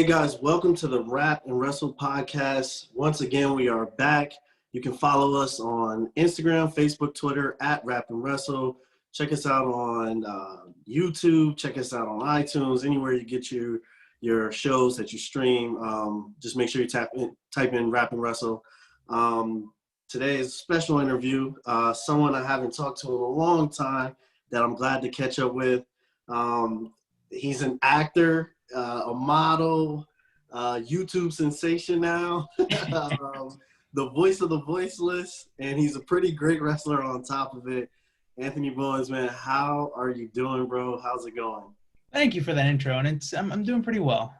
Hey guys, welcome to the Rap and Wrestle podcast. Once again, we are back. You can follow us on Instagram, Facebook, Twitter at RapnWrestle. Check us out on YouTube. Check us out on iTunes. Anywhere you get your shows that you stream, just make sure you type in Rap and Wrestle. Today is a special interview. Someone I haven't talked to in a long time that I'm glad to catch up with. He's an actor, a model, YouTube sensation now, the voice of the voiceless, and he's a pretty great wrestler on top of it. Anthony Bowens, man, how are you doing, bro? How's it going? Thank you for that intro, and I'm doing pretty well.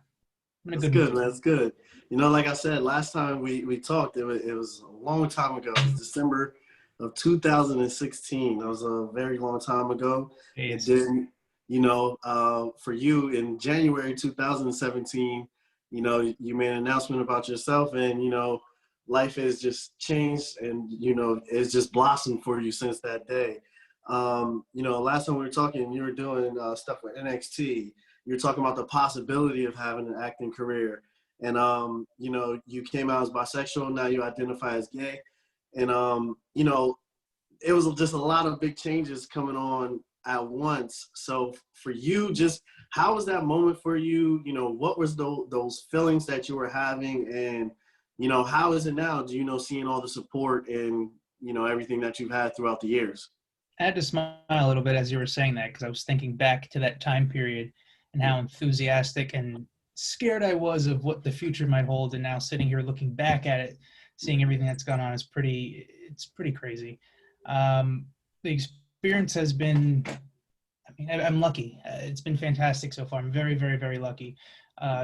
That's good, man. That's good. You know, like I said, last time we talked, it was a long time ago. It was December of 2016. That was a very long time ago. Jeez. And then, you know, for you in January 2017, you know, you made an announcement about yourself, and, you know, life has just changed, and, you know, it's just blossomed for you since that day. You know, last time we were talking, you were doing stuff with NXT. You were talking about the possibility of having an acting career. And, you know, you came out as bisexual. Now you identify as gay. And, you know, it was just a lot of big changes coming on at once. So for you, just how was that moment for you? You know, what was those feelings that you were having? And, you know, how is it now? Do you know, seeing all the support and, you know, everything that you've had throughout the years? I had to smile a little bit as you were saying that, because I was thinking back to that time period and how enthusiastic and scared I was of what the future might hold. And now sitting here looking back at it, seeing everything that's gone on, it's pretty crazy. The experience has been, I mean, I'm lucky. It's been fantastic so far. I'm very, very, very lucky.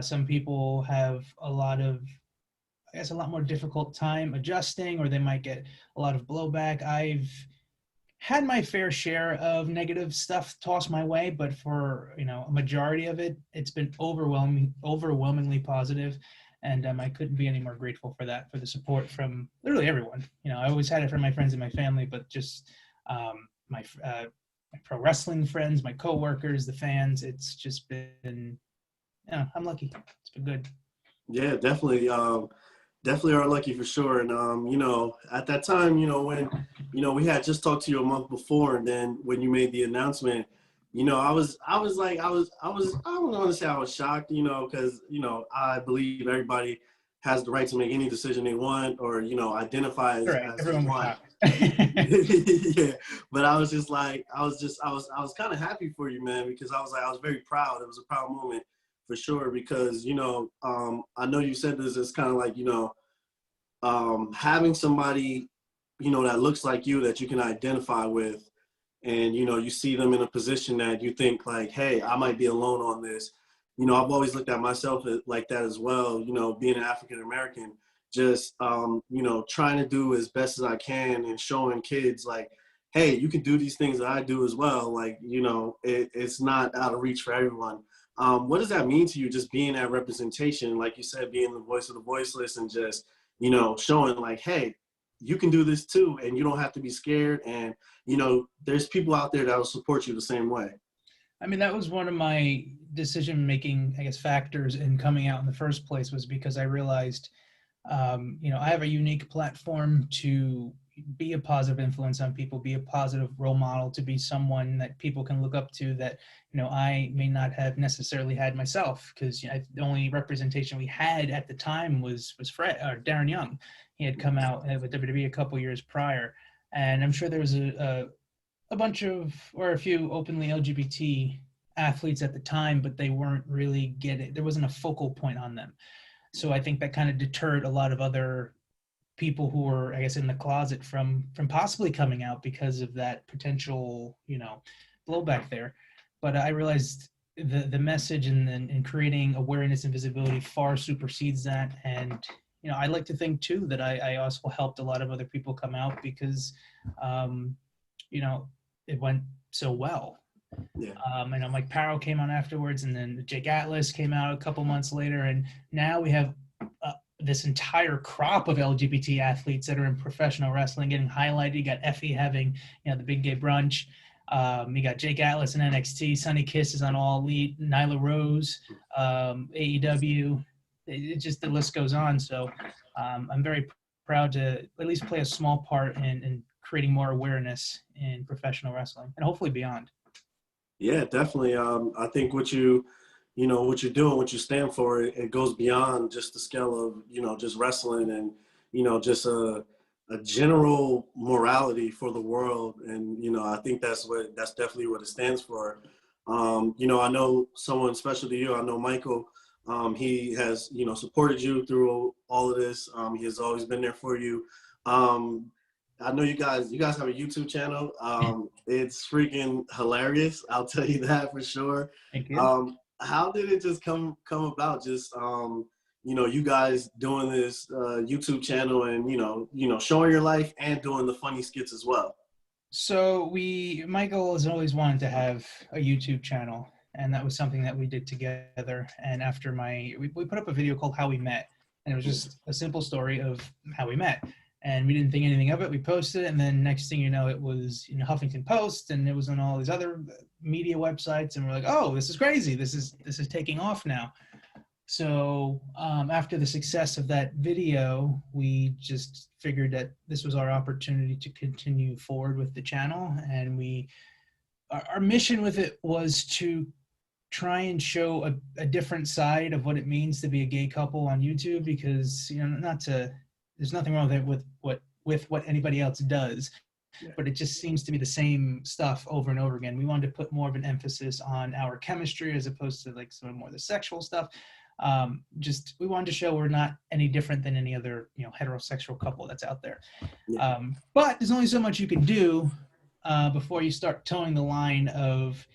Some people have a lot more difficult time adjusting, or they might get a lot of blowback. I've had my fair share of negative stuff tossed my way, but for, you know, a majority of it, it's been overwhelmingly positive. And I couldn't be any more grateful for that, for the support from literally everyone. You know, I always had it from my friends and my family, but just my pro wrestling friends, my coworkers, the fans. It's just been, you know, I'm lucky. It's been good. Yeah, definitely. Definitely are lucky for sure. And, you know, at that time, you know, when, you know, we had just talked to you a month before, and then when you made the announcement, you know, I don't want to say I was shocked, you know, because, you know, I believe everybody has the right to make any decision they want, or, you know, identify as Everyone they want. Yeah. But I was just like, I was kind of happy for you, man, because I was very proud. It was a proud moment for sure, because, you know, I know you said this, it's kind of like, you know, having somebody, you know, that looks like you, that you can identify with, and, you know, you see them in a position that you think like, hey, I might be alone on this. You know, I've always looked at myself like that as well, you know, being an African-American, just, you know, trying to do as best as I can and showing kids like, hey, you can do these things that I do as well. Like, you know, it's not out of reach for everyone. What does that mean to you, just being that representation, like you said, being the voice of the voiceless, and just, you know, showing like, hey, you can do this too, and you don't have to be scared, and, you know, there's people out there that will support you the same way? I mean, that was one of my decision-making, I guess, factors in coming out in the first place, was because I realized, you know, I have a unique platform to be a positive influence on people, be a positive role model, to be someone that people can look up to, that, you know, I may not have necessarily had myself, because, you know, the only representation we had at the time was Fred, or Darren Young. He had come out with WWE a couple years prior, and I'm sure there was a bunch of, or a few openly LGBT athletes at the time, but they weren't really there wasn't a focal point on them. So I think that kind of deterred a lot of other people who were, I guess, in the closet from possibly coming out, because of that potential, you know, blowback there. But I realized the message and creating awareness and visibility far supersedes that. And, you know, I like to think too that I also helped a lot of other people come out, because, you know, it went so well. Yeah. And Mike Parrow came on afterwards, and then Jake Atlas came out a couple months later, and now we have this entire crop of LGBT athletes that are in professional wrestling getting highlighted. You got Effie having, you know, the Big Gay Brunch. You got Jake Atlas in NXT, Sonny Kiss is on All Elite, Nyla Rose, AEW. It just, the list goes on. So I'm very proud to at least play a small part in creating more awareness in professional wrestling and hopefully beyond. Yeah, definitely. I think what you know, what you're doing, what you stand for, it goes beyond just the scale of, you know, just wrestling and, you know, just a general morality for the world. And, you know, I think that's definitely what it stands for. You know, I know someone special to you. I know Michael. He has, you know, supported you through all of this. He has always been there for you. I know you guys have a YouTube channel. It's freaking hilarious. I'll tell you that for sure. Thank you. How did it just come about? Just, you know, you guys doing this YouTube channel and, you know, showing your life and doing the funny skits as well. So Michael has always wanted to have a YouTube channel, and that was something that we did together. And after we put up a video called How We Met, and it was just a simple story of how we met. And we didn't think anything of it. We posted it, and then next thing you know, it was in Huffington Post, and it was on all these other media websites, and we're like, oh, this is crazy. This is taking off now. So after the success of that video, we just figured that this was our opportunity to continue forward with the channel. And our mission with it was to try and show a different side of what it means to be a gay couple on YouTube, because, you know, there's nothing wrong with what anybody else does, but it just seems to be the same stuff over and over again. We wanted to put more of an emphasis on our chemistry as opposed to like some more of the sexual stuff. We wanted to show we're not any different than any other, you know, heterosexual couple that's out there. Yeah. But there's only so much you can do before you start towing the line of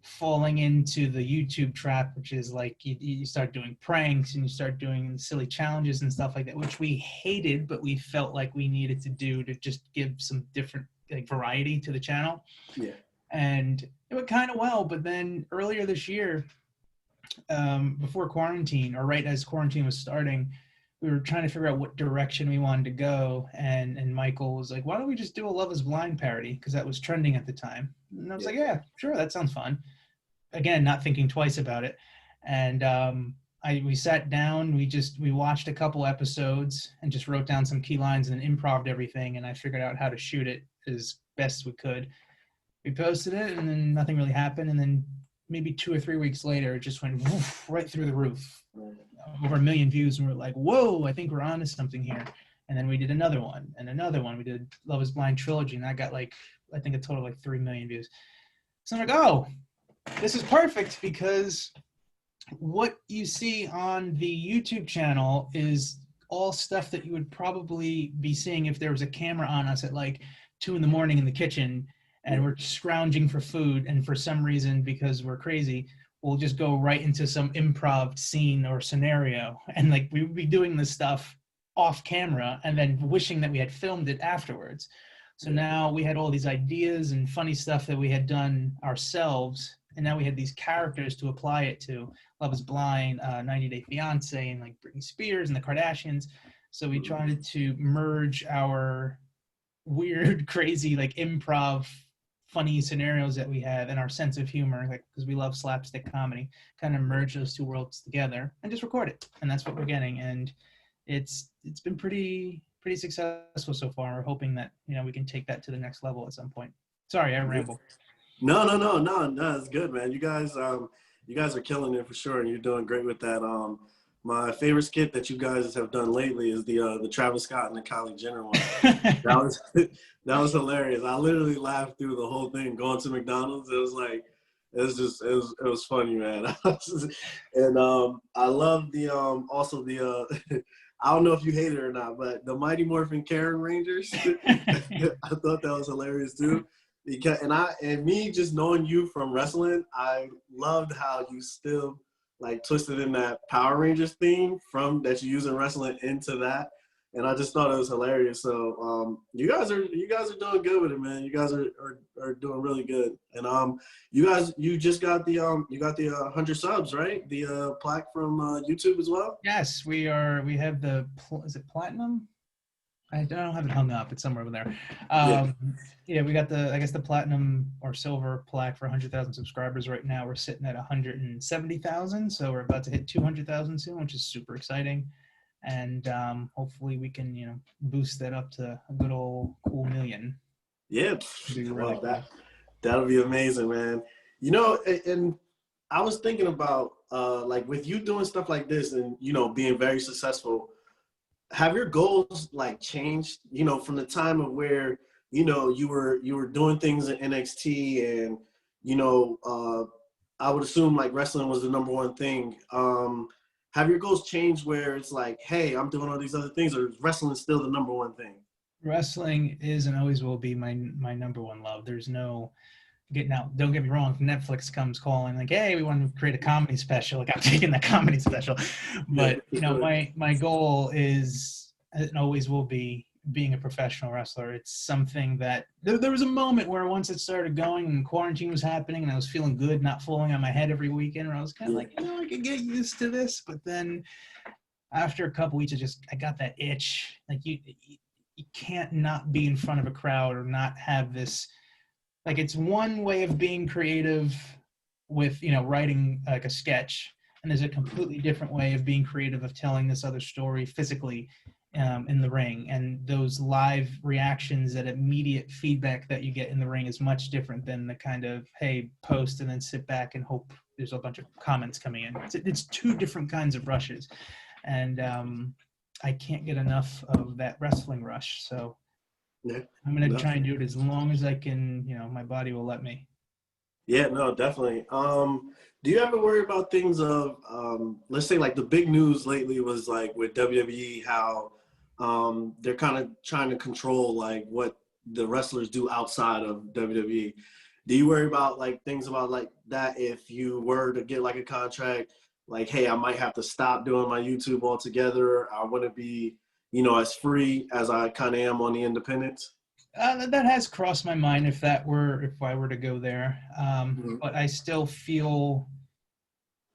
falling into the YouTube trap, which is like you start doing pranks and you start doing silly challenges and stuff like that, which we hated, but we felt like we needed to do to just give some different like variety to the channel. Yeah. And it went kind of well, but then earlier this year, before quarantine, or right as quarantine was starting, we were trying to figure out what direction we wanted to go, and Michael was like, why don't we just do a Love is Blind parody, because that was trending at the time. And I was like, yeah, sure, that sounds fun. Again, not thinking twice about it. And we sat down, we watched a couple episodes and just wrote down some key lines and then improv'd everything, and I figured out how to shoot it as best we could. We posted it, and then nothing really happened, and then maybe 2 or 3 weeks later, it just went woof, right through the roof. Over 1 million views, and we're like, whoa, I think we're onto something here. And then we did another one and another one. We did Love is Blind Trilogy, and that got like, I think a total of like 3 million views. So I'm like, oh, this is perfect, because what you see on the YouTube channel is all stuff that you would probably be seeing if there was a camera on us at like 2 a.m. in the kitchen, and we're scrounging for food, and for some reason, because we're crazy, we'll just go right into some improv scene or scenario, and like we would be doing this stuff off camera and then wishing that we had filmed it afterwards. So now we had all these ideas and funny stuff that we had done ourselves, and now we had these characters to apply it to. Love is Blind, 90 Day Fiance, and like Britney Spears and the Kardashians. So we tried to merge our weird, crazy, like improv funny scenarios that we have and our sense of humor, like, because we love slapstick comedy, kind of merge those two worlds together and just record it. And that's what we're getting. And it's been pretty successful so far. We're hoping that, you know, we can take that to the next level at some point. Sorry, I ramble. No, it's good, man. You guys are killing it for sure, and you're doing great with that. My favorite skit that you guys have done lately is the Travis Scott and the Kylie Jenner one. That was hilarious. I literally laughed through the whole thing going to McDonald's. It was like, it was funny, man. And I love also the I don't know if you hate it or not, but the Mighty Morphin Karen Rangers. I thought that was hilarious too. Because, and me just knowing you from wrestling, I loved how you still like twisted in that Power Rangers theme from that you use in wrestling into that, and I just thought it was hilarious. So you guys are doing good with it, man. You guys are doing really good, and you just got the 100 subs, right? The plaque from YouTube as well. Yes, we are. We have the, is it platinum? I don't have it hung up. It's somewhere over there. Yeah. Yeah, we got I guess the platinum or silver plaque for 100,000 subscribers right now. We're sitting at 170,000, so we're about to hit 200,000 soon, which is super exciting. And hopefully we can, boost that up to a good old cool million. Yeah. Be really Well, cool. that'll be amazing, man. You know, and I was thinking about like with you doing stuff like this and being very successful, have your goals like changed, from the time of where, you were doing things in NXT and, I would assume like wrestling was the number one thing. Have your goals changed where it's like, hey, I'm doing all these other things, or is wrestling still the number one thing? Wrestling is and always will be my number one love. There's no getting out. Don't get me wrong. If Netflix comes calling like, "Hey, we want to create a comedy special," like I'm taking the comedy special. But my goal is and always will be being a professional wrestler. It's something that there was a moment where once it started going and quarantine was happening and I was feeling good, not falling on my head every weekend, where I was kind of like, I could get used to this. But then after a couple weeks, I got that itch. Like you can't not be in front of a crowd or not have this. Like it's one way of being creative with writing like a sketch, and there's a completely different way of being creative of telling this other story physically in the ring. And those live reactions, that immediate feedback that you get in the ring is much different than the kind of, hey, post and then sit back and hope there's a bunch of comments coming in. It's two different kinds of rushes, and I can't get enough of that wrestling rush. So I'm going to try and do it as long as I can, my body will let me. Yeah, no, definitely. Do you ever worry about things of, let's say like the big news lately was like with WWE, how they're kind of trying to control like what the wrestlers do outside of WWE. Do you worry about like things about like that if you were to get like a contract, like, hey, I might have to stop doing my YouTube altogether. I want to be, as free as I kind of am on the independents? That has crossed my mind if I were to go there. But I still feel,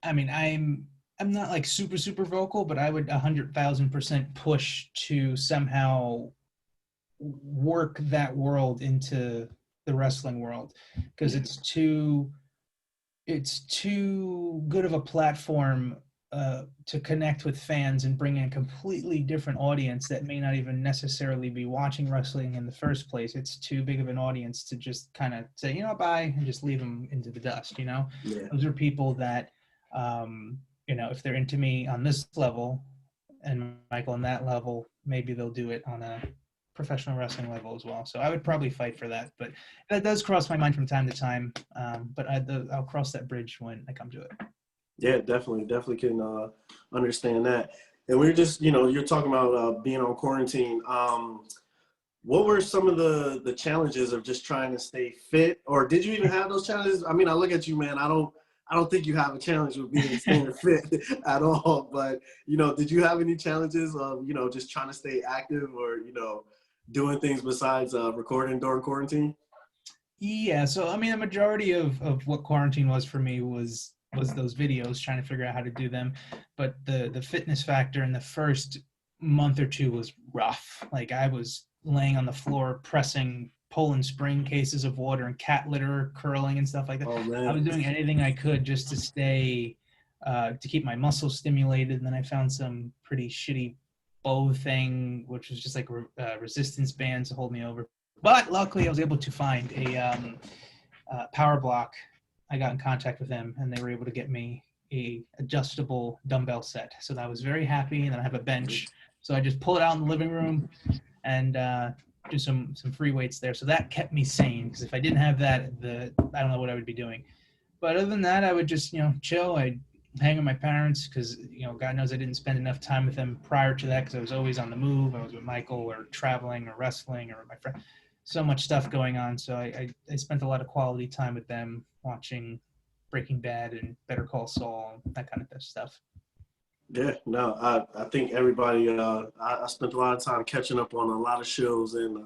I mean, I'm not like super vocal, but I would 100,000% push to somehow work that world into the wrestling world, because it's too good of a platform to connect with fans and bring in a completely different audience that may not even necessarily be watching wrestling in the first place. It's too big of an audience to just kind of say, bye, and just leave them into the dust, Those are people that, if they're into me on this level and Michael on that level, maybe they'll do it on a professional wrestling level as well. So I would probably fight for that, but that does cross my mind from time to time. But I'll cross that bridge when I come to it. Yeah, definitely can understand that. And we're just, you're talking about being on quarantine. What were some of the challenges of just trying to stay fit, or did you even have those challenges? I mean, I look at you, man. I don't think you have a challenge with staying fit at all. But did you have any challenges of just trying to stay active, or doing things besides recording during quarantine? Yeah, so I mean, the majority of what quarantine was for me was those videos, trying to figure out how to do them. But the fitness factor in the first month or two was rough. Like I was laying on the floor pressing Poland Spring cases of water and cat litter, curling and stuff like that. Oh, man. I was doing anything I could just to stay to keep my muscles stimulated. And then I found some pretty shitty bow thing, which was just like resistance bands to hold me over. But luckily, I was able to find a power block. I got in contact with them, and they were able to get me a adjustable dumbbell set. So I was very happy. And then I have a bench, so I just pull it out in the living room and do some free weights there. So that kept me sane, because if I didn't have that, I don't know what I would be doing. But other than that, I would just chill. I'd hang with my parents, because God knows I didn't spend enough time with them prior to that, because I was always on the move. I was with Michael, or traveling, or wrestling, or with my friend. So much stuff going on. So I spent a lot of quality time with them, watching Breaking Bad and Better Call Saul, that kind of stuff. Yeah, no, I think everybody, I spent a lot of time catching up on a lot of shows and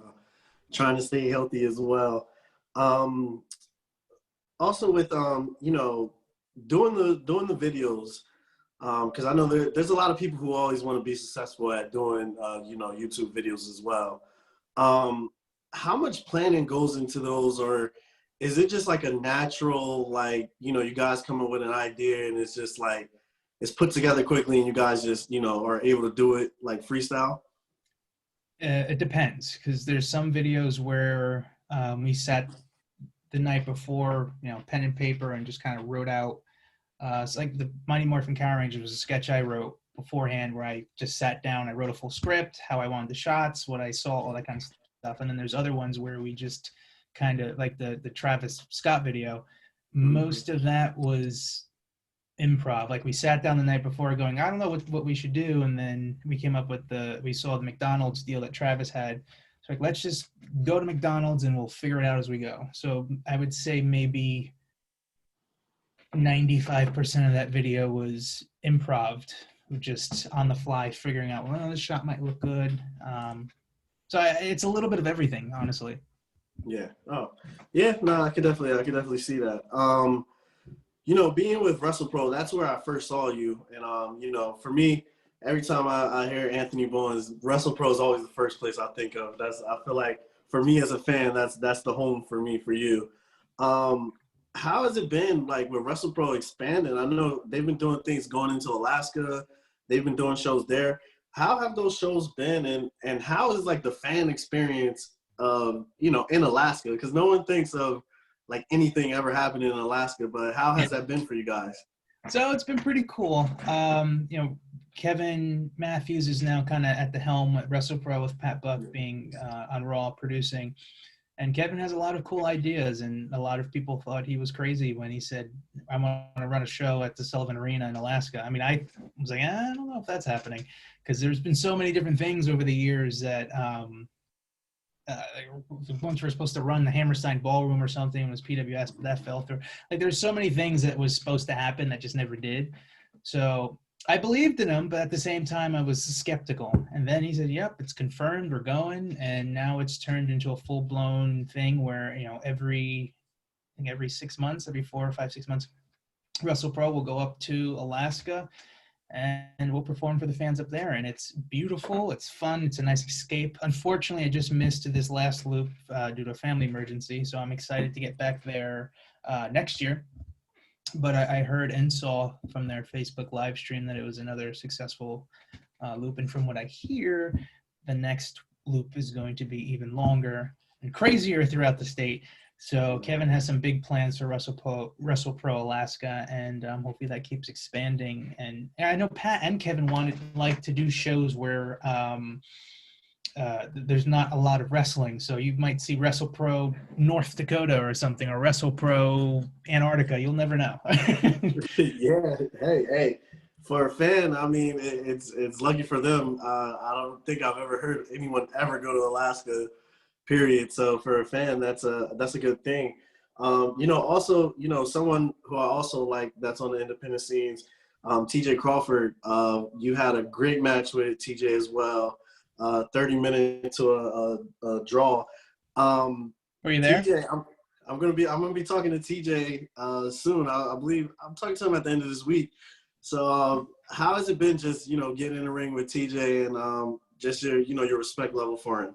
trying to stay healthy as well. Also with, doing the videos, Because I know there's a lot of people who always want to be successful at doing, you know, YouTube videos as well. How much planning goes into those, or is it just like a natural, like, you know, you guys come up with an idea and it's just like, it's put together quickly and you guys just, you know, are able to do it like freestyle? It depends, because there's some videos where we sat the night before, you know, pen and paper and just kind of wrote out. It's like the Mighty Morphin Power Rangers was a sketch I wrote beforehand where I just sat down, I wrote a full script, how I wanted the shots, what I saw, all that kind of stuff. And then there's other ones where we just kind of, like the Travis Scott video, most of that was improv. Like we sat down the night before going, I don't know what we should do. And then we came up with we saw the McDonald's deal that Travis had. So like, let's just go to McDonald's and we'll figure it out as we go. So I would say maybe 95% of that video was improv, just on the fly, figuring out, well, this shot might look good. So it's a little bit of everything, honestly. Yeah. Oh, yeah. No, I could definitely see that. You know, being with Wrestlepro, that's where I first saw you. And, you know, for me, every time I hear Anthony Bowens, Wrestlepro is always the first place I think of. I feel like for me as a fan, that's the home for me, for you. How has it been, like, with Wrestlepro expanding? I know they've been doing things going into Alaska. They've been doing shows there. How have those shows been? And how is, like, the fan experience, you know, in Alaska? Because no one thinks of, like, anything ever happening in Alaska, but how has that been for you guys? So it's been pretty cool. You know, Kevin Matthews is now kind of at the helm at Wrestlepro, with Pat Buck being on Raw producing. And Kevin has a lot of cool ideas, and a lot of people thought he was crazy when he said, I want to run a show at the Sullivan Arena in Alaska. I mean, I was like, I don't know if that's happening, because there's been so many different things over the years that once we were supposed to run the Hammerstein Ballroom or something, it was PWS, but that fell through. Like, there's so many things that was supposed to happen that just never did. So I believed in him, but at the same time, I was skeptical. And then he said, yep, it's confirmed, we're going. And now it's turned into a full-blown thing where, you know, every 6 months, every 4 or 5, 6 months, Wrestlepro will go up to Alaska and we'll perform for the fans up there. And it's beautiful, it's fun, it's a nice escape. Unfortunately, I just missed this last loop due to a family emergency, so I'm excited to get back there next year. But I heard and saw from their Facebook live stream that it was another successful loop. And from what I hear, the next loop is going to be even longer and crazier throughout the state. So Kevin has some big plans for Wrestlepro Alaska, and hopefully that keeps expanding. And I know Pat and Kevin wanted to do shows where there's not a lot of wrestling. So you might see Wrestlepro North Dakota or something, or Wrestlepro Antarctica. You'll never know. Yeah. Hey. For a fan, I mean, it's lucky for them. I don't think I've ever heard anyone ever go to Alaska, period. So for a fan, that's a good thing. You know, also, you know, someone who I also like that's on the independent scenes, TJ Crawford. You had a great match with TJ as well. 30 minutes to a draw. Were you there? TJ, I'm gonna be talking to TJ soon. I believe I'm talking to him at the end of this week. So how has it been, just, you know, getting in the ring with TJ and just your respect level for him?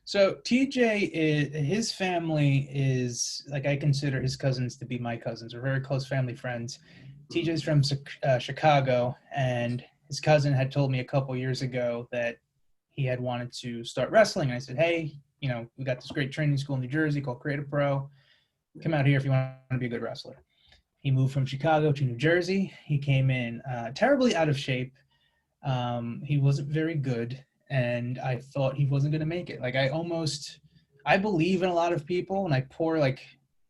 So TJ, his family is, like, I consider his cousins to be my cousins. We're very close family friends. TJ's from Chicago, and his cousin had told me a couple years ago that he had wanted to start wrestling. And I said, hey, you know, we got this great training school in New Jersey called Creative Pro. Come out here if you want to be a good wrestler. He moved from Chicago to New Jersey. He came in terribly out of shape. He wasn't very good, and I thought he wasn't going to make it. Like, I believe in a lot of people, and I pour, like,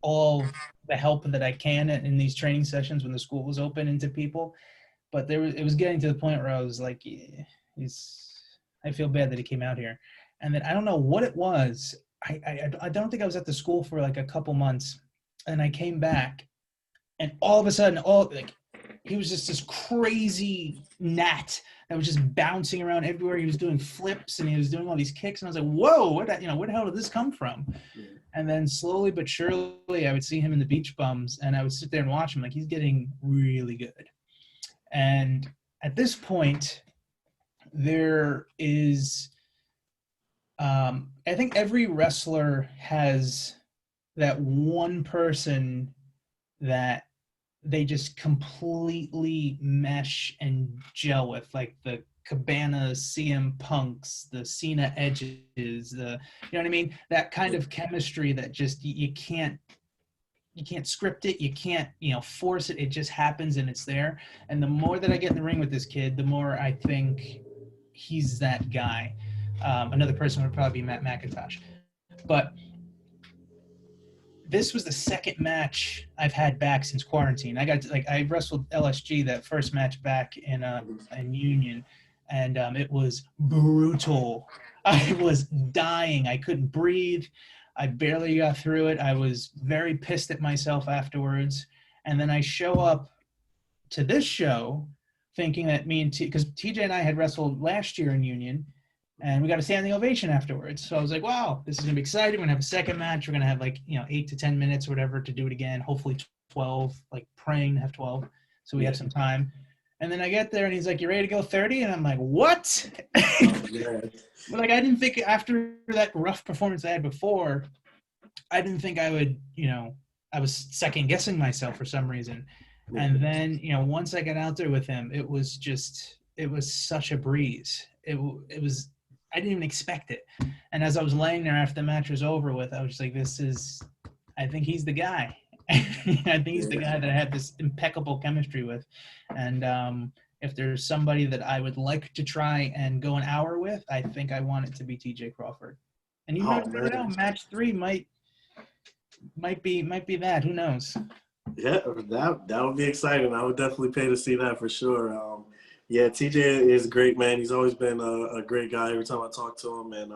all the help that I can in these training sessions when the school was open into people. But it was getting to the point where I was like, yeah, I feel bad that he came out here. And then I don't know what it was. I don't think I was at the school for like a couple months, and I came back, and all of a sudden, he was just this crazy gnat that was just bouncing around everywhere. He was doing flips and he was doing all these kicks, and I was like, whoa, where the hell did this come from? Yeah. And then slowly but surely, I would see him in the beach bums, and I would sit there and watch him. Like, he's getting really good. And at this point, there is, I think every wrestler has that one person that they just completely mesh and gel with, like the Cabana CM Punks, the Cena Edges, the, you know what I mean? That kind of chemistry that just you can't script it, you can't, force it. It just happens and it's there. And the more that I get in the ring with this kid, the more I think he's that guy. Another person would probably be Matt McIntosh. But this was the second match I've had back since quarantine. I wrestled LSG that first match back in Union, and it was brutal. I was dying. I couldn't breathe. I barely got through it. I was very pissed at myself afterwards. And then I show up to this show thinking that because TJ and I had wrestled last year in Union, and we got a standing ovation afterwards. So I was like, wow, this is going to be exciting. We're going to have a second match. We're going to have 8 to 10 minutes or whatever to do it again. Hopefully 12, praying to have 12. So we have some time. And then I get there and he's like, you ready to go 30? And I'm like, what? But I didn't think after that rough performance I had before, I didn't think I would, I was second guessing myself for some reason. And then, once I got out there with him, it was such a breeze. It was, I didn't even expect it. And as I was laying there after the match was over with, I was just like, I think he's the guy. I think he's the guy that I had this impeccable chemistry with. And if there's somebody that I would like to try and go an hour with, I think I want it to be TJ Crawford. And you never know, match 3 might be that. Who knows? Yeah, that would be exciting. I would definitely pay to see that for sure. Yeah, TJ is great, man. He's always been a great guy every time I talk to him, and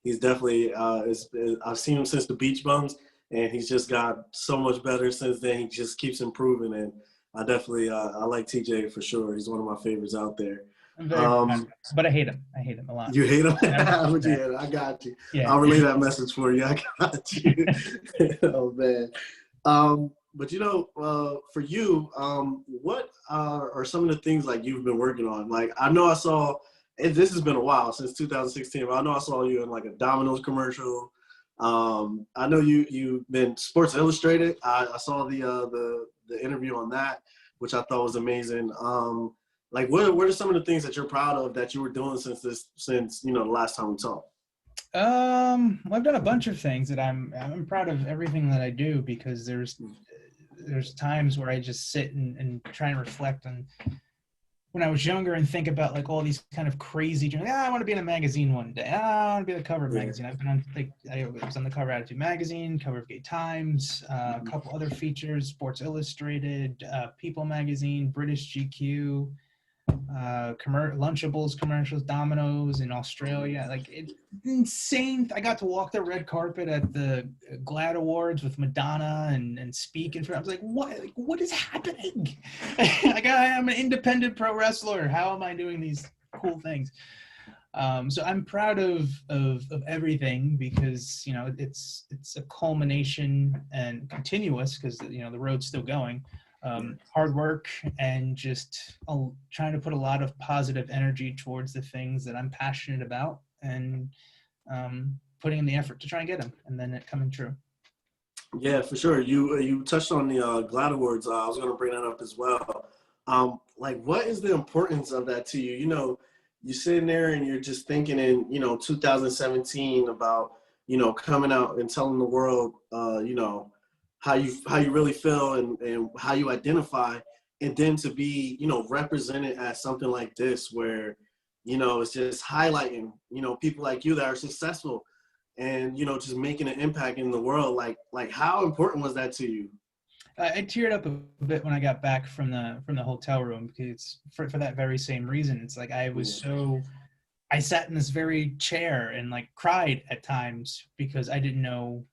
he's definitely I've seen him since the Beach Bums, and he's just got so much better since then. He just keeps improving, and I definitely I like TJ for sure. He's one of my favorites out there. I'm very but I hate him. I hate him a lot. You hate him? Yeah, I got you. Yeah. I'll relay that message for you. I got you. Oh man. But for you, what are some of the things you've been working on? I know I saw, and this has been a while since 2016, but I know I saw you in a Domino's commercial. I know you've been Sports Illustrated. I saw the interview on that, which I thought was amazing. What are some of the things that you're proud of that you were doing since the last time we talked? Well, I've done a bunch of things that I'm proud of everything that I do, because there's times where I just sit and try and reflect on when I was younger and think about all these kind of crazy dreams. I want to be in a magazine one day. I want to be the cover of a magazine. I've been on I was on the cover of Attitude Magazine, cover of Gay Times, a couple other features, Sports Illustrated, People Magazine, British GQ, Lunchables commercials, Domino's in Australia. It's insane. I got to walk the red carpet at the GLAAD Awards with Madonna and speak in front. I was like, what is happening? I'm an independent pro wrestler. How am I doing these cool things? So I'm proud of everything, because it's a culmination and continuous, because the road's still going. Hard work and just trying to put a lot of positive energy towards the things that I'm passionate about, and putting in the effort to try and get them, and then it coming true. Yeah, for sure. You touched on the GLAAD Awards. I was going to bring that up as well. What is the importance of that to you? You're sitting there and you're just thinking in 2017 about coming out and telling the world how you really feel and how you identify, and then to be, represented at something like this where, it's just highlighting, people like you that are successful and, just making an impact in the world. How important was that to you? I teared up a bit when I got back from the hotel room, because for that very same reason. It's I sat in this very chair and cried at times, because I didn't know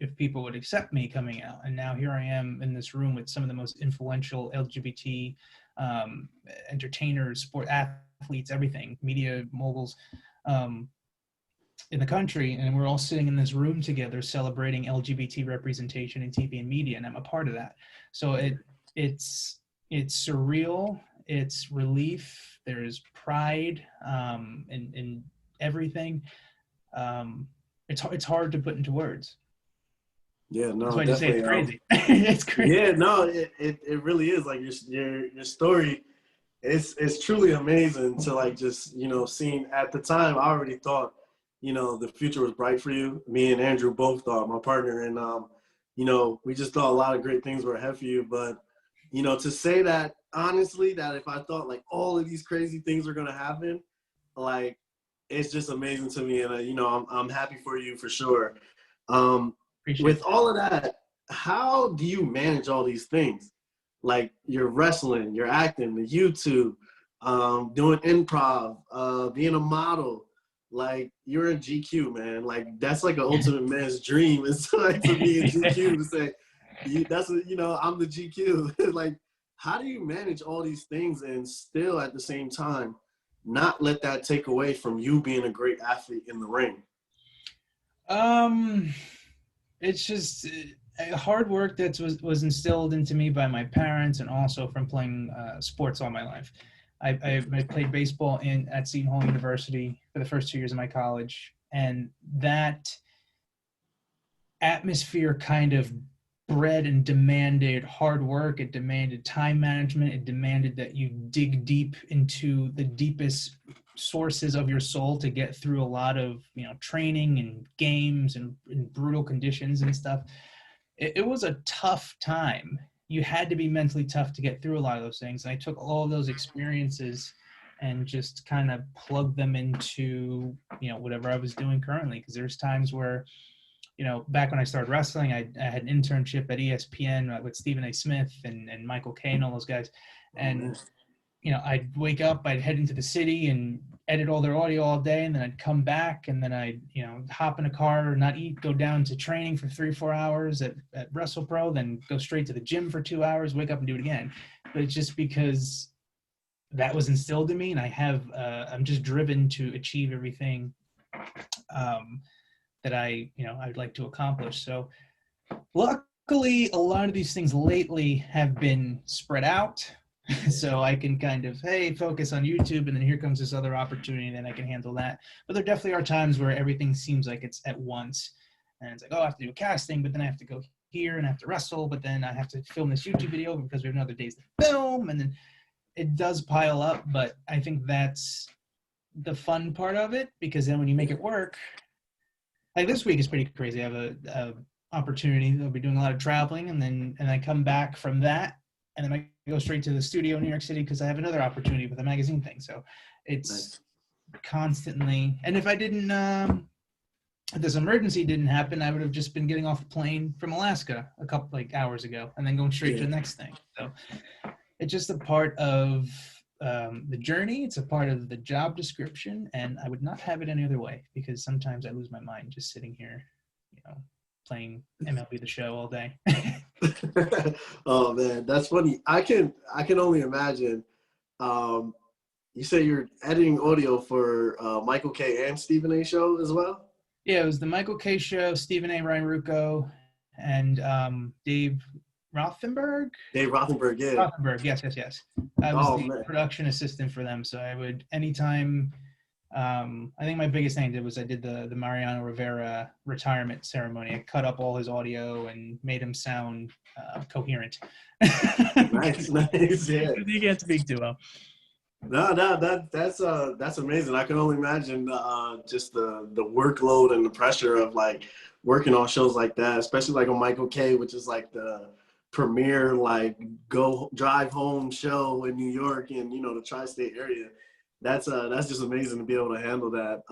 if people would accept me coming out. And now here I am in this room with some of the most influential LGBT entertainers, sport athletes, everything, media moguls in the country. And we're all sitting in this room together celebrating LGBT representation in TV and media, and I'm a part of that. So it's surreal. it's relief, there's pride in everything. It's hard to put into words. Yeah, no, That's why I just say it's definitely. crazy. It's crazy. Yeah, no, it really is. Like your story, it's truly amazing to like just, you know, seeing at the time. I already thought, you know, the future was bright for you. Me and Andrew both thought, my partner, and you know, we just thought a lot of great things were ahead for you. But, you know, to say that honestly, that if I thought like all of these crazy things are gonna happen, like it's just amazing to me, and you know, I'm happy for you for sure. Appreciate With all of that, how do you manage all these things? Like you're wrestling, you're acting, the YouTube, doing improv, being a model. Like you're in GQ, man. Like that's like an ultimate man's dream is to, like, to be in GQ to say, that's what, you know, I'm the GQ. Like, how do you manage all these things and still at the same time not let that take away from you being a great athlete in the ring? It's just hard work that was instilled into me by my parents and also from playing sports all my life. I played baseball at Seton Hall University for the first 2 years of my college, and that atmosphere kind of bred and demanded hard work. It demanded time management. It demanded that you dig deep into the deepest sources of your soul to get through a lot of, you know, training and games and brutal conditions and stuff. It was a tough time. You had to be mentally tough to get through a lot of those things. And I took all of those experiences and just kind of plugged them into, you know, whatever I was doing currently. Because there's times where, you know, back when I started wrestling, I had an internship at ESPN with Stephen A. Smith and Michael Kay and all those guys. And, you know, I'd wake up, I'd head into the city and edit all their audio all day. And then I'd come back and then I'd, you know, hop in a car, not eat, go down to training for 3 or 4 hours at Wrestlepro, then go straight to the gym for 2 hours, wake up and do it again. But it's just because that was instilled in me, and I'm just driven to achieve everything that I'd like to accomplish. So luckily, a lot of these things lately have been spread out. So I can kind of, hey, focus on YouTube, and then here comes this other opportunity, and then I can handle that. But there definitely are times where everything seems like it's at once. And it's like, oh, I have to do a casting, but then I have to go here and I have to wrestle, but then I have to film this YouTube video because we have another days to film. And then it does pile up, but I think that's the fun part of it, because then when you make it work, like this week is pretty crazy. I have a opportunity. I'll be doing a lot of traveling, and I come back from that, and then I go straight to the studio in New York City because I have another opportunity with a magazine thing. So it's constantly. And if I didn't, if this emergency didn't happen, I would have just been getting off a plane from Alaska a couple hours ago, and then going straight to the next thing. So it's just a part of the journey. It's a part of the job description, and I would not have it any other way, because sometimes I lose my mind just sitting here, you know, playing MLB The Show all day. Oh man, that's funny. I can only imagine. You say you're editing audio for Michael K. and Stephen A. show as well? Yeah, it was the Michael K. show, Stephen A. Ryan Rucco, and Dave Rothenberg? Dave Rothenberg, yeah. Rothenberg, yes. I was the production assistant for them, so I would, anytime, I think my biggest thing I did was I did the Mariano Rivera retirement ceremony. I cut up all his audio and made him sound coherent. Nice, yeah. You can't speak too well. No, that's amazing. I can only imagine just the workload and the pressure of like working on shows like that, especially like on Michael K., which is like the premier like go drive home show in New York and, you know, the tri-state area. That's just amazing to be able to handle that.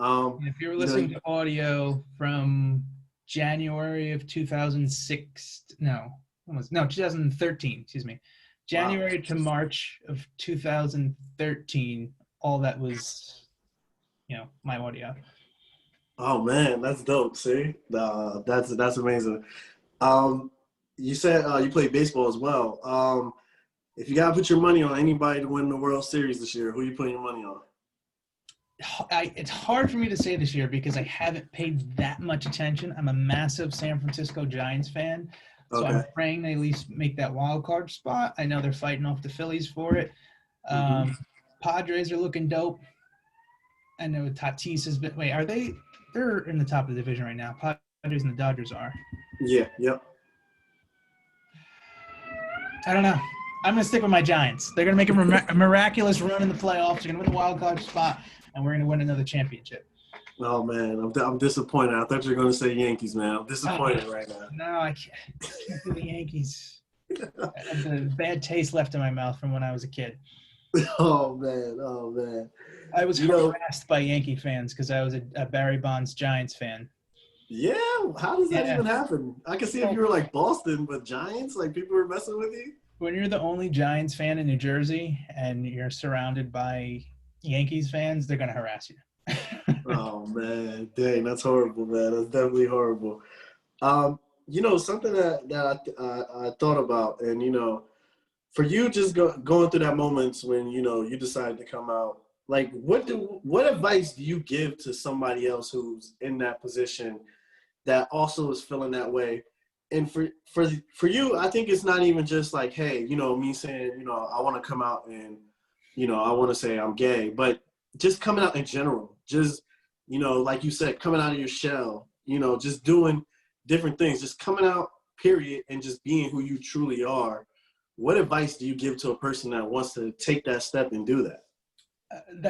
If you're listening to audio from January of 2013, excuse me. January to March of 2013, all that was, you know, my audio. Oh man, that's dope. See, that's amazing. You said you play baseball as well. If you gotta put your money on anybody to win the World Series this year, who are you putting your money on? It's hard for me to say this year because I haven't paid that much attention. I'm a massive San Francisco Giants fan. So okay. I'm praying they at least make that wild card spot. I know they're fighting off the Phillies for it. Um, Padres are looking dope. I know Tatis has been. Wait, are they? They're in the top of the division right now. Padres and the Dodgers are. Yeah, yep. I don't know. I'm gonna stick with my Giants. They're gonna make a miraculous run in the playoffs. They're gonna win the wild card spot, and we're gonna win another championship. Oh man, I'm disappointed. I thought you were going to say Yankees, man. I'm disappointed right now. No, I can't do the Yankees. I have the bad taste left in my mouth from when I was a kid. Oh man. I was harassed by Yankee fans because I was a Barry Bonds Giants fan. Yeah, how does that even happen? I can see if you were like Boston, but Giants, like people were messing with you. When you're the only Giants fan in New Jersey and you're surrounded by Yankees fans, they're gonna harass you. Oh man, dang, that's horrible, man. That's definitely horrible. Something that I thought about, and for you just going through that moments when you decide to come out, like what advice do you give to somebody else who's in that position that also is feeling that way? And for you, I think it's not even just like, hey, me saying, I want to come out and I want to say I'm gay, but just coming out in general, just like you said, coming out of your shell, just doing different things, just coming out, period, and just being who you truly are. What advice do you give to a person that wants to take that step and do that?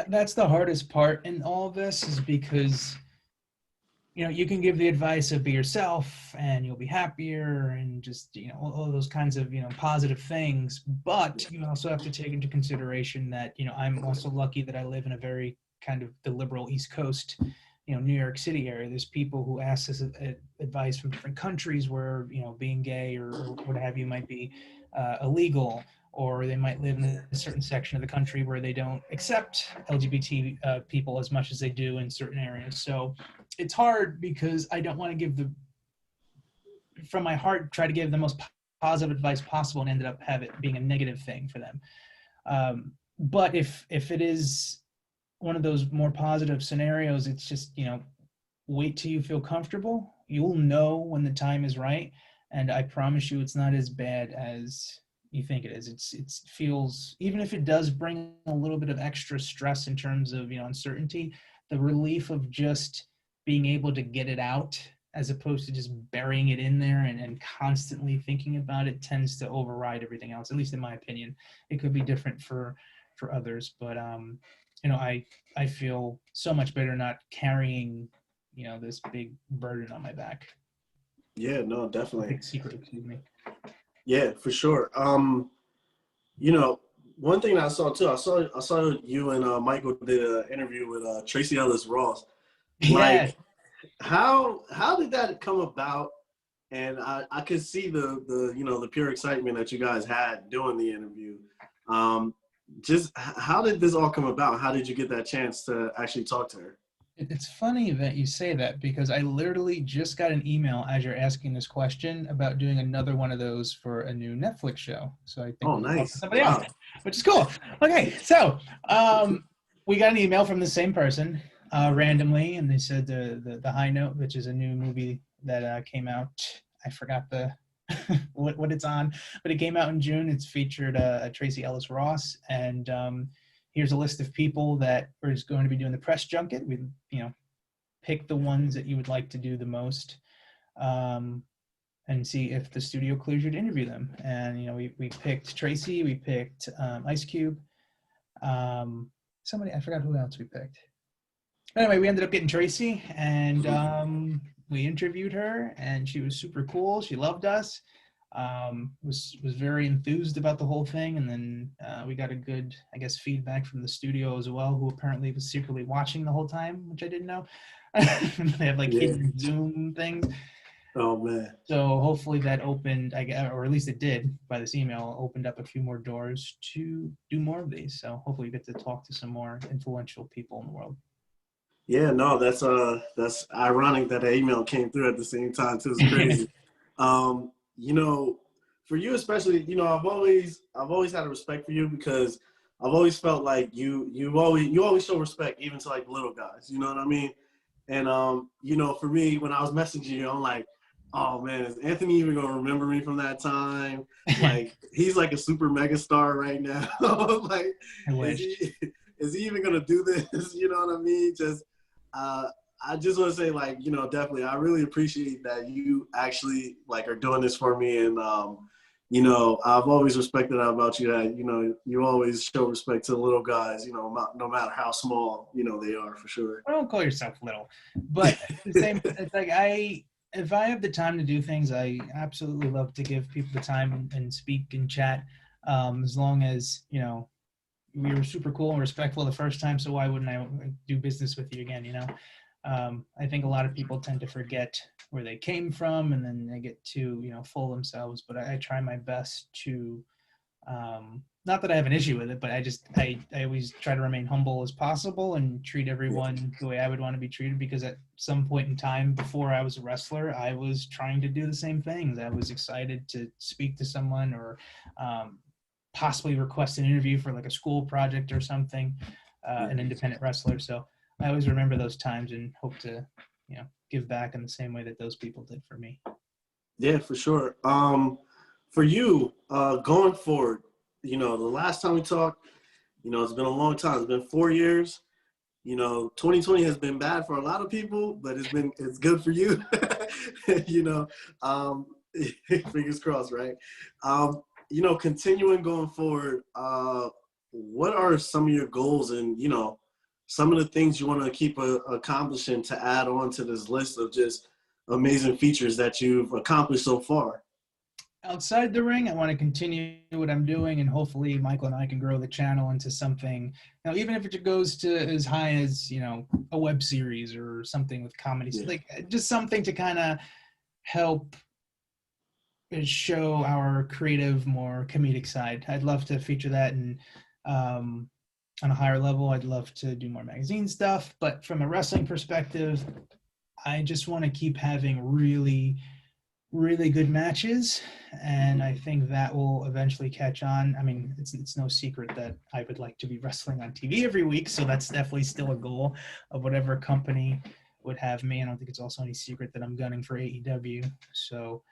That's the hardest part in all of this, is because you can give the advice of be yourself and you'll be happier and just all those kinds of positive things, but you also have to take into consideration that I'm also lucky that I live in a very kind of the liberal East Coast, New York City area. There's people who ask us advice from different countries where being gay or what have you might be illegal, or they might live in a certain section of the country where they don't accept LGBT people as much as they do in certain areas. So it's hard because I don't want to from my heart, try to give the most positive advice possible and ended up have it being a negative thing for them. But if it is one of those more positive scenarios, it's just, wait till you feel comfortable. You'll know when the time is right. And I promise you, it's not as bad as you think it is. It feels, even if it does bring a little bit of extra stress in terms of, uncertainty, the relief of just being able to get it out as opposed to just burying it in there and constantly thinking about it tends to override everything else, at least in my opinion. It could be different for others, but I feel so much better not carrying, this big burden on my back. Yeah, no, definitely. Big secret, excuse me. Yeah, for sure. One thing I saw too, I saw you and Michael did an interview with Tracy Ellis Ross. Like, how did that come about? And I could see the pure excitement that you guys had doing the interview. Just how did this all come about? How did you get that chance to actually talk to her? It's funny that you say that because I literally just got an email as you're asking this question about doing another one of those for a new Netflix show. So I think nice. Somebody else, which is cool. Okay, so we got an email from the same person randomly, and they said the High Note, which is a new movie that came out. I forgot the what it's on, but it came out in June. It's featured Tracy Ellis Ross, and here's a list of people that are going to be doing the press junket. We, pick the ones that you would like to do the most, and see if the studio clears you to interview them. And we picked Tracy, we picked Ice Cube, somebody, I forgot who else we picked. Anyway, we ended up getting Tracy, and we interviewed her, and she was super cool. She loved us. Was very enthused about the whole thing, and then we got a good, I guess, feedback from the studio as well, who apparently was secretly watching the whole time, which I didn't know. They have hidden Zoom things. Oh man! So hopefully that opened, or at least it did by this email, opened up a few more doors to do more of these. So hopefully we get to talk to some more influential people in the world. Yeah, no, that's ironic that the email came through at the same time too. It's crazy. For you especially, I've always had a respect for you because I've always felt like you always show respect even to like little guys. You know what I mean? And for me, when I was messaging you, I'm like, Oh man, is Anthony even gonna remember me from that time? Like, he's like a super mega star right now. Like, I is wish. he is he even gonna do this? You know what I mean? Just I just want to say, like, you know, definitely, I really appreciate that you actually like are doing this for me, and you know, I've always respected that about you. That, you know, you always show respect to the little guys. You know, no matter how small, you know, they are, for sure. I don't call yourself little, but at the same, it's like if I have the time to do things, I absolutely love to give people the time and speak and chat. As long as, you know, we were super cool and respectful the first time, so why wouldn't I do business with you again? You know, I think a lot of people tend to forget where they came from, and then they get too, you know, full themselves. But I try my best to, not that I have an issue with it, but I always try to remain humble as possible and treat everyone the way I would want to be treated, because at some point in time before I was a wrestler, I was trying to do the same things. I was excited to speak to someone, or possibly request an interview for like a school project or something, an independent wrestler. So I always remember those times and hope to, you know, give back in the same way that those people did for me. Yeah, for sure. For you, going forward, you know, the last time we talked, you know, it's been a long time. It's been 4 years. You know, 2020 has been bad for a lot of people, but it's good for you. You know, fingers crossed, right? You know, continuing going forward, what are some of your goals, and, you know, some of the things you want to keep accomplishing to add on to this list of just amazing features that you've accomplished so far? Outside the ring, I want to continue what I'm doing, and hopefully Michael and I can grow the channel into something. Now, even if it goes to as high as, you know, a web series or something with comedy, Yeah. like just something to kind of help show our creative, more comedic side. I'd love to feature that, and on a higher level, I'd love to do more magazine stuff. But from a wrestling perspective, I just want to keep having really good matches, and I think that will eventually catch on. I mean, it's no secret that I would like to be wrestling on TV every week, so that's definitely still a goal of whatever company would have me. I don't think it's also any secret that I'm gunning for AEW, so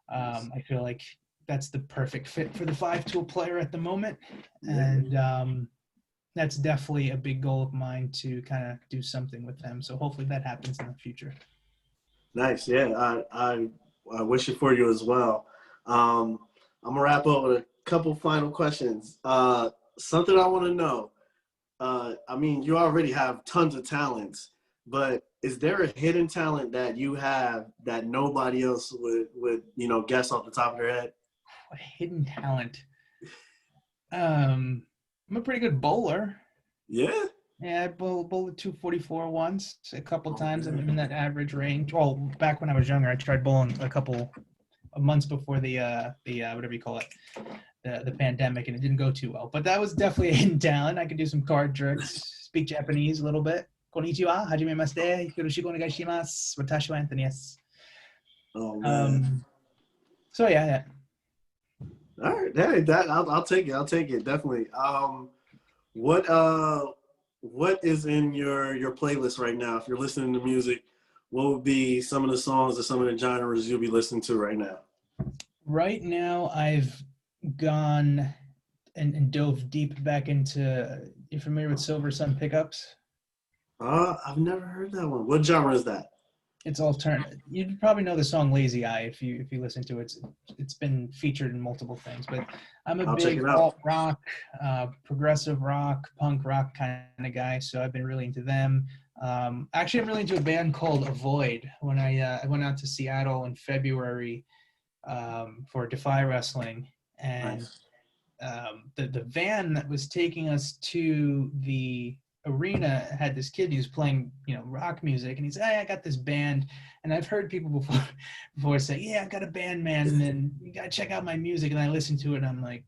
I feel like that's the perfect fit for the 5-tool player at the moment, and that's definitely a big goal of mine to kind of do something with them. So hopefully that happens in the future. Nice. Yeah, I wish it for you as well. I'm gonna wrap up with a couple final questions. Something I want to know. I mean, you already have tons of talents, but is there a hidden talent that you have that nobody else would you know, guess off the top of their head? A hidden talent. I'm a pretty good bowler. Yeah. Yeah, I bowled 244 once, a couple times. I'm Man. in that average range. Well, back when I was younger, I tried bowling a couple of months before the whatever you call it, the pandemic, and it didn't go too well. But that was definitely a hidden talent. I could do some card tricks, speak Japanese a little bit. Konnichiwa, hajime mashite, yoroshiku onegaishimasu, watashi wa Anthony desu. Oh man. So yeah. All right. Hey, that I'll take it. I'll take it, definitely. What what is in your playlist right now? If you're listening to music, what would be some of the songs or some of the genres you'll be listening to right now? Right now, I've gone and dove deep back into. You familiar with Silver Sun Pickups? I've never heard that one. What genre is that? It's alternative. You'd probably know the song "Lazy Eye" if you listen to it. It's been featured in multiple things. But I'm a I'll check big it out. alt rock, progressive rock, punk rock kind of guy. So I've been really into them. Actually, I'm really into a band called Avoid. When I went out to Seattle in February for Defy Wrestling, and Nice. the van that was taking us to the arena had this kid who was playing, you know, rock music, and he's, hey, I got this band. And I've heard people before say, yeah, I've got a band, man, and then you gotta check out my music. And I listened to it, and I'm like,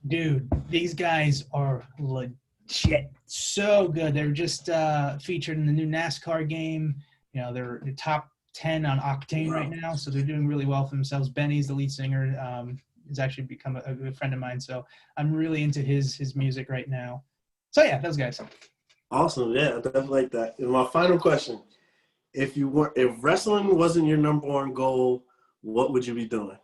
dude, these guys are legit, so good. They're just featured in the new NASCAR game. You know, they're the top 10 on Octane right now, so they're doing really well for themselves. Benny's the lead singer, has actually become a good friend of mine, so I'm really into his music right now. So yeah, those guys. Awesome. Yeah, I definitely like that. And my final question, if wrestling wasn't your number one goal, what would you be doing?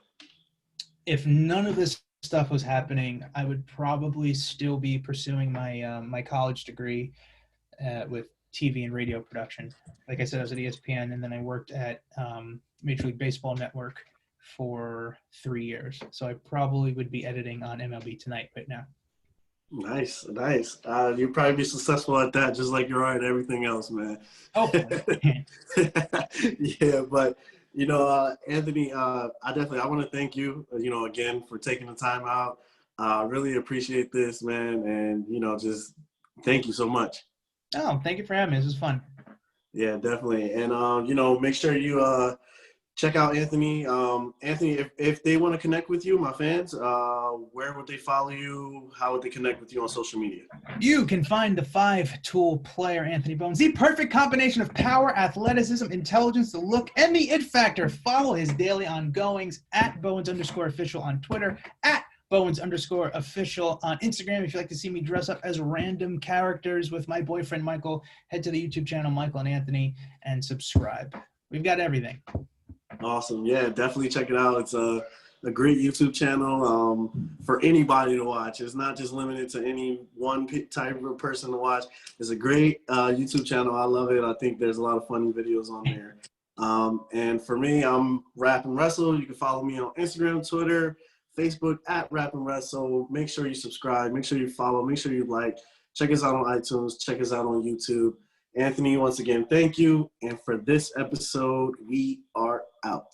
If none of this stuff was happening, I would probably still be pursuing my my college degree with TV and radio production. Like I said, I was at ESPN, and then I worked at Major League Baseball Network for 3 years. So I probably would be editing on MLB Tonight right now. Nice. You'll probably be successful at that, just like you are at everything else, man. Hopefully. Yeah, but Anthony, I want to thank you, again, for taking the time out. Really appreciate this, man, and just thank you so much. Oh, thank you for having me. This was fun. Yeah, definitely, and make sure you check out Anthony. Anthony, if they want to connect with you, my fans, where would they follow you? How would they connect with you on social media? You can find the 5-tool player Anthony Bowens, the perfect combination of power, athleticism, intelligence, the look, and the it factor. Follow his daily ongoings at Bowens_official on Twitter, at Bowens_official on Instagram. If you'd like to see me dress up as random characters with my boyfriend Michael, head to the YouTube channel Michael and Anthony and subscribe. We've got everything. Awesome. Yeah, definitely check it out. It's a great YouTube channel for anybody to watch. It's not just limited to any one type of person to watch. It's a great YouTube channel. I love it. I think there's a lot of funny videos on there. And for me, I'm RapnWrestle. You can follow me on Instagram, Twitter, Facebook at RapnWrestle. Make sure you subscribe. Make sure you follow. Make sure you like. Check us out on iTunes. Check us out on YouTube. Anthony, once again, thank you. And for this episode, we are out.